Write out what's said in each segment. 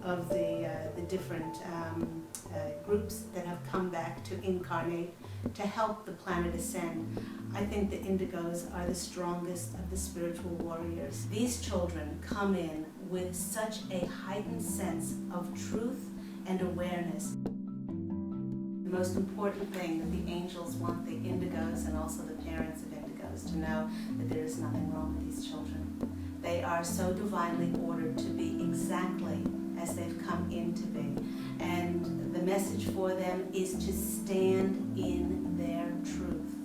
of the different groups that have come back to incarnate to help the planet ascend. I think the Indigos are the strongest of the spiritual warriors. These children come in with such a heightened sense of truth and awareness. The most important thing that the angels want the Indigos and also the parents of Indigos to know that there is nothing wrong with these children. They are so divinely ordered to be exactly as they've come in to be. And the message for them is to stand in their truth,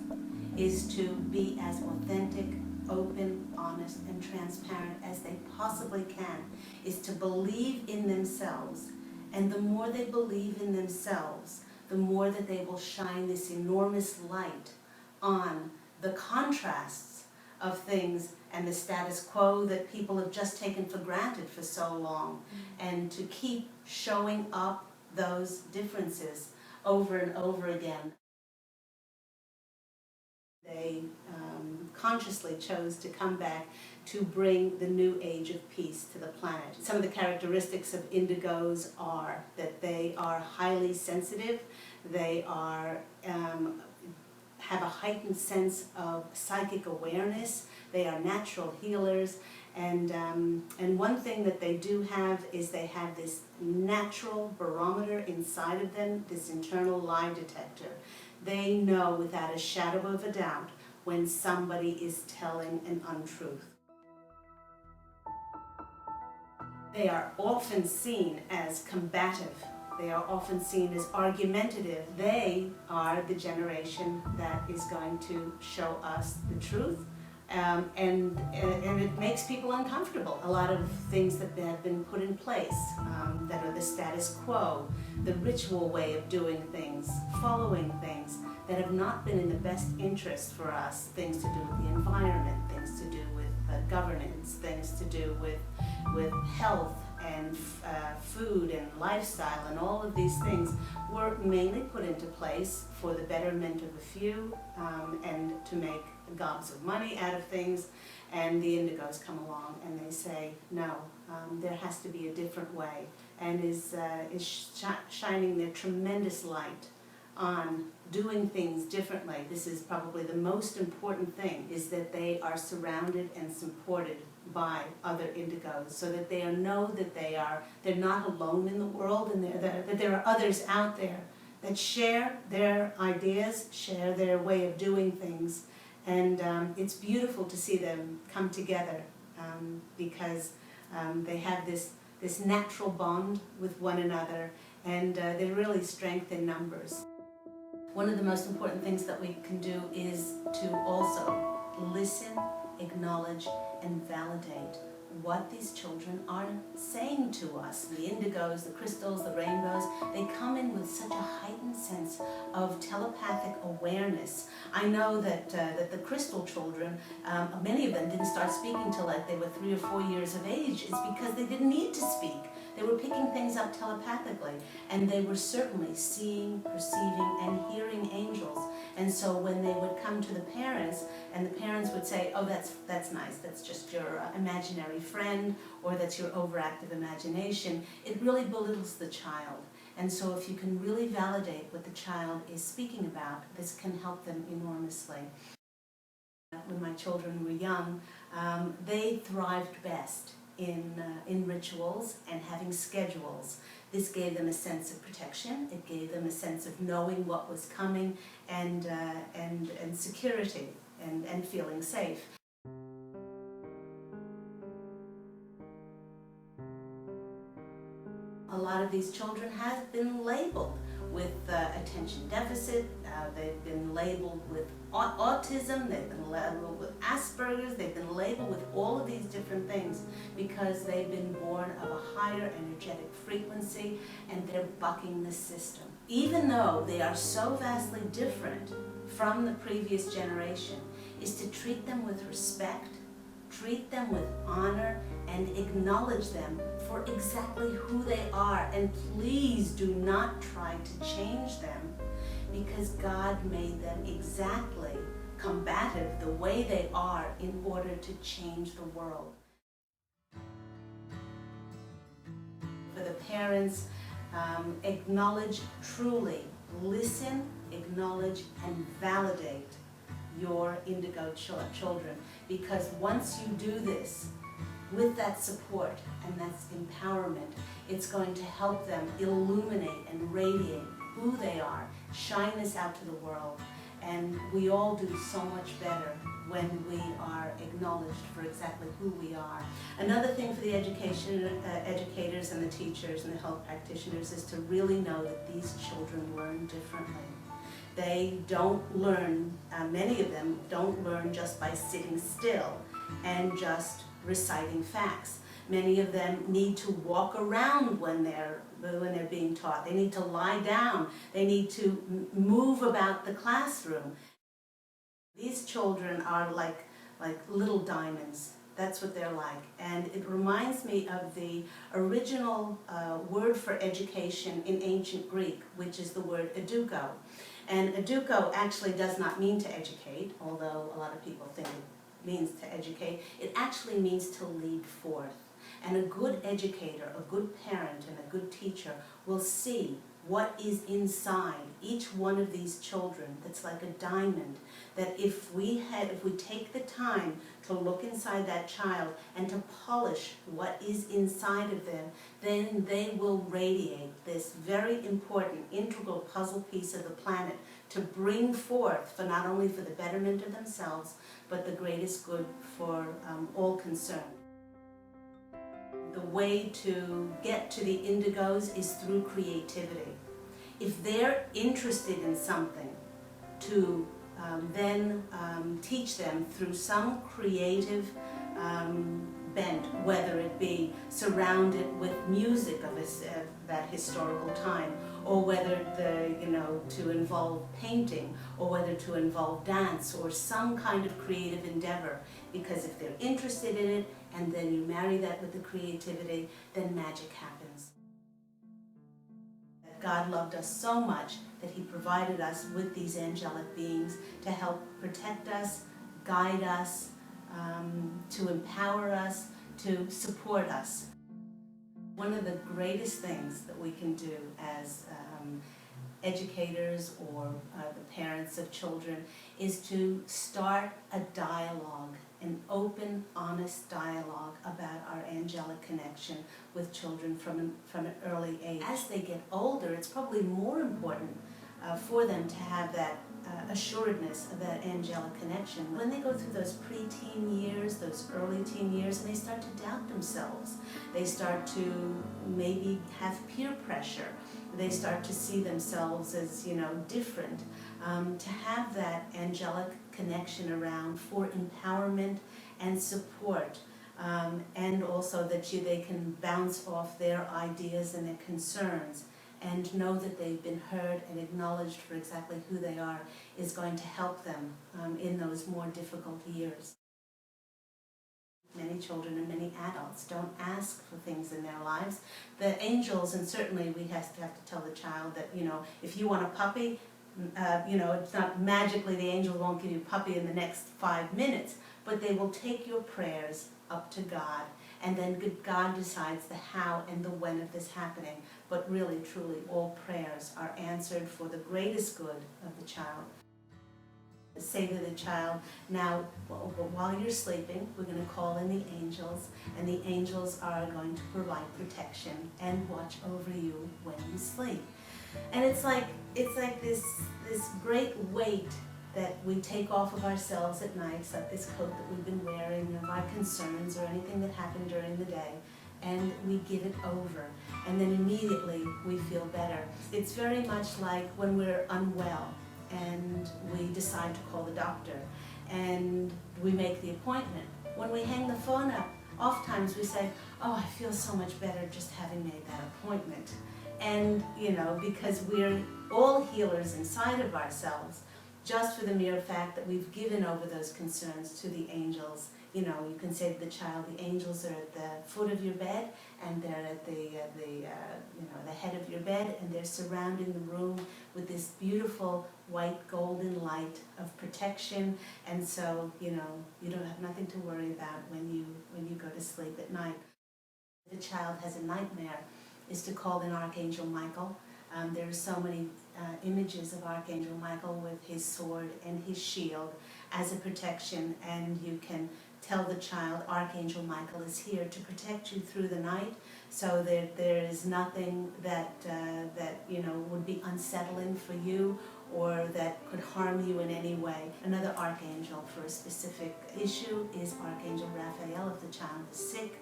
is to be as authentic, open, honest, and transparent as they possibly can, is to believe in themselves. And the more they believe in themselves, the more that they will shine this enormous light on the contrasts of things and the status quo that people have just taken for granted for so long, and to keep showing up those differences over and over again. They consciously chose to come back to bring the new age of peace to the planet. Some of the characteristics of Indigos are that they are highly sensitive, they are have a heightened sense of psychic awareness, they are natural healers, and one thing that they do have is they have this natural barometer inside of them, this internal lie detector. They know without a shadow of a doubt when somebody is telling an untruth. They are often seen as combative. They are often seen as argumentative. They are the generation that is going to show us the truth, and it makes people uncomfortable. A lot of things that have been put in place that are the status quo, the ritual way of doing things, following things that have not been in the best interest for us, things to do with the environment, things to do with governance, things to do with health and food and lifestyle, and all of these things were mainly put into place for the betterment of a few and to make gobs of money out of things. And the Indigos come along and they say, no, there has to be a different way, and is shining their tremendous light on doing things differently. This is probably the most important thing, is that they are surrounded and supported by other Indigos, so that they know that they're not alone in the world, and that there are others out there that share their ideas, share their way of doing things, and it's beautiful to see them come together because they have this natural bond with one another, and they're really strength in numbers. One of the most important things that we can do is to also listen, acknowledge, and validate what these children are saying to us. The Indigos, the crystals, the rainbows, they come in with such a heightened sense of telepathic awareness. I know that the crystal children, many of them didn't start speaking till like they were 3 or 4 years of age. It's because they didn't need to speak. They were picking things up telepathically, and they were certainly seeing, perceiving, and hearing angels. And so when they would come to the parents, and the parents would say, oh, that's nice, that's just your imaginary friend, or that's your overactive imagination, it really belittles the child. And so if you can really validate what the child is speaking about, this can help them enormously. When my children were young, they thrived best in rituals and having schedules. This gave them a sense of protection. It gave them a sense of knowing what was coming, and security and feeling safe. A lot of these children have been labeled with attention deficit, they've been labeled with autism, they've been labeled with Asperger's, they've been labeled with all of these different things because they've been born of a higher energetic frequency, and they're bucking the system. Even though they are so vastly different from the previous generation, is to treat them with respect, treat them with honor, and acknowledge them for exactly who they are. And please do not try to change them, because God made them exactly combative the way they are in order to change the world. For the parents, acknowledge truly, listen, acknowledge, and validate your indigo children. Because once you do this, with that support and that's empowerment, it's going to help them illuminate and radiate who they are, shine this out to the world, and we all do so much better when we are acknowledged for exactly who we are. Another thing for the educators and the teachers and the health practitioners is to really know that these children learn differently. They don't learn, many of them don't learn just by sitting still and just reciting facts. Many of them need to walk around when they're being taught. They need to lie down. They need to move about the classroom. These children are like little diamonds. That's what they're like. And it reminds me of the original word for education in ancient Greek, which is the word eduko. And eduko actually does not mean to educate, although a lot of people think it means to educate. It actually means to lead forth. And a good educator, a good parent, and a good teacher will see what is inside each one of these children that's like a diamond, that if we take the time to look inside that child and to polish what is inside of them, then they will radiate this very important integral puzzle piece of the planet to bring forth, for not only for the betterment of themselves, but the greatest good for all concerned. The way to get to the indigos is through creativity. If they're interested in something, to then teach them through some creative bent, whether it be surrounded with music of that historical time, or whether to involve painting, or whether to involve dance, or some kind of creative endeavor. Because if they're interested in it, and then you marry that with the creativity, then magic happens. God loved us so much that He provided us with these angelic beings to help protect us, guide us, to empower us, to support us. One of the greatest things that we can do as educators or the parents of children is to start a dialogue, an open, honest dialogue about our angelic connection with children from an early age. As they get older, it's probably more important for them to have that assuredness of that angelic connection. When they go through those pre-teen years, those early teen years, and they start to doubt themselves, they start to maybe have peer pressure, they start to see themselves as, different, to have that angelic connection around for empowerment and support, and also that they can bounce off their ideas and their concerns, and know that they've been heard and acknowledged for exactly who they are, is going to help them in those more difficult years. Many children and many adults don't ask for things in their lives. The angels, and certainly we have to tell the child that, if you want a puppy, it's not magically the angel won't give you a puppy in the next 5 minutes, but they will take your prayers up to God, and then God decides the how and the when of this happening. But really, truly, all prayers are answered for the greatest good of the child. Say to the child, now, while you're sleeping, we're going to call in the angels, and the angels are going to provide protection and watch over you when you sleep. And it's like this great weight that we take off of ourselves at night. It's like this coat that we've been wearing of our concerns or anything that happened during the day, and we give it over, and then immediately we feel better. It's very much like when we're unwell and we decide to call the doctor and we make the appointment. When we hang the phone up, oftentimes we say, oh, I feel so much better just having made that appointment. And, because we're all healers inside of ourselves, just for the mere fact that we've given over those concerns to the angels. You can say to the child, the angels are at the foot of your bed, and they're at the head of your bed, and they're surrounding the room with this beautiful white golden light of protection. And so, you don't have nothing to worry about when you go to sleep at night. The child has a nightmare is to call in Archangel Michael. There are so many images of Archangel Michael with his sword and his shield as a protection, and you can tell the child Archangel Michael is here to protect you through the night, so that there is nothing that would be unsettling for you or that could harm you in any way. Another archangel for a specific issue is Archangel Raphael if the child is sick.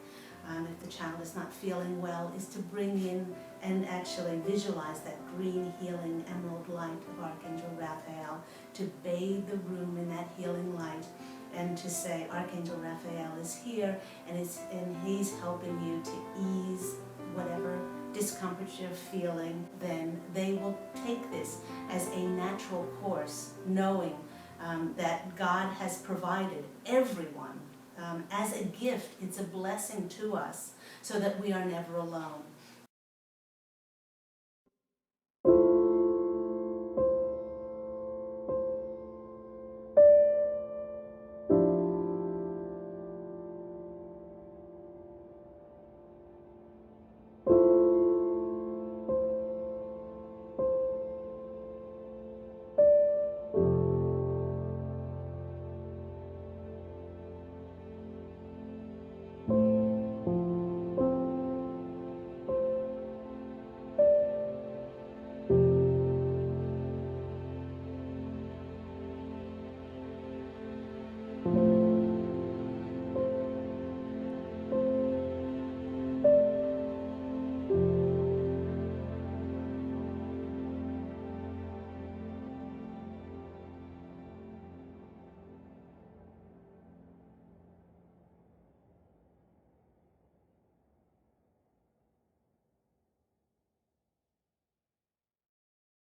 If the child is not feeling well, is to bring in and actually visualize that green healing emerald light of Archangel Raphael, to bathe the room in that healing light, and to say Archangel Raphael is here and he's helping you to ease whatever discomfort you're feeling. Then they will take this as a natural course, knowing that God has provided everyone as a gift. It's a blessing to us, so that we are never alone.